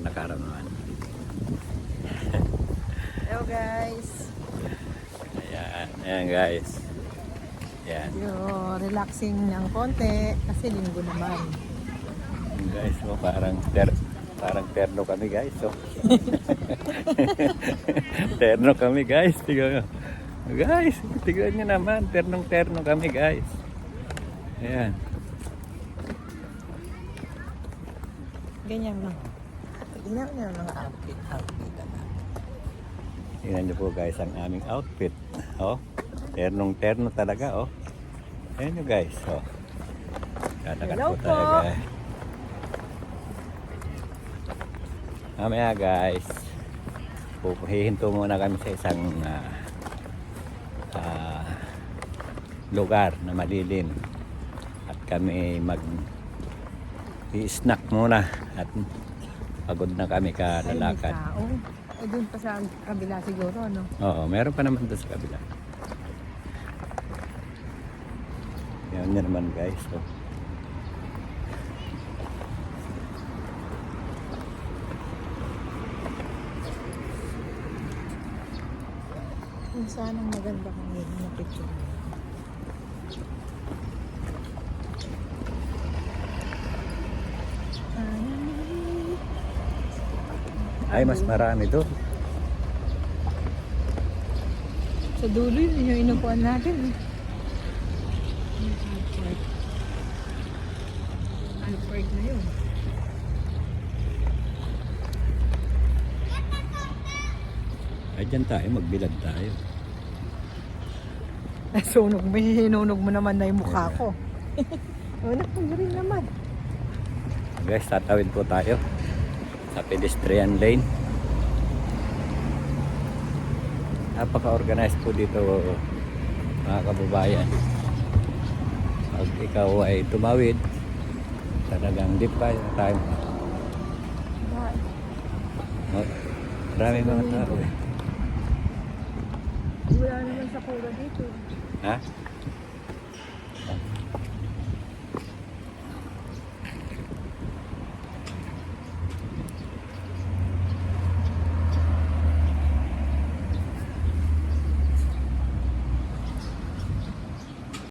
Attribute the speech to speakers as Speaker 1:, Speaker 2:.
Speaker 1: Nakaranaman.
Speaker 2: Hello guys.
Speaker 1: Ayan guys. Ayan.
Speaker 2: Relaxing ng konti kasi linggo naman.
Speaker 1: Guys, parang terno kami guys. So. Terno kami guys. Tignan nyo. Guys, tignan nyo naman. Terno kami guys. Ayan.
Speaker 2: Ganyan lang. Tingnan nyo ang mga outfit.
Speaker 1: Tingnan nyo po guys ang aming outfit. Oh, terno talaga oh. Ayan nyo guys. Oh. Katakat
Speaker 2: Hello
Speaker 1: po tayo
Speaker 2: po.
Speaker 1: guys. Mamaya guys, hihinto muna kami sa isang lugar na malilim. At kami i-snack muna at pagod na kami kalalakad.
Speaker 2: Ay, may tao. Eh, dun pa sa kabila siguro, no?
Speaker 1: Oo, meron pa naman doon sa kabila. Yan nyo naman guys. So.
Speaker 2: Kung saan ang maganda kang yun na picture.
Speaker 1: Ay, mas marami doon.
Speaker 2: Sa dulo yun, yung inupuan natin. Alfred na yun.
Speaker 1: Ay, dyan tayo, magbilad tayo.
Speaker 2: Hinunog mo naman na yung mukha ko. Wala pang rin naman.
Speaker 1: Guys, tatawid po tayo sa pedestrian lane. Napaka-organized po dito mga kababayan. Pag ikaw ay tumawid, talagang di pa tayo. Marami mga tao eh.
Speaker 2: Wala naman sa kura dito.
Speaker 1: Ha?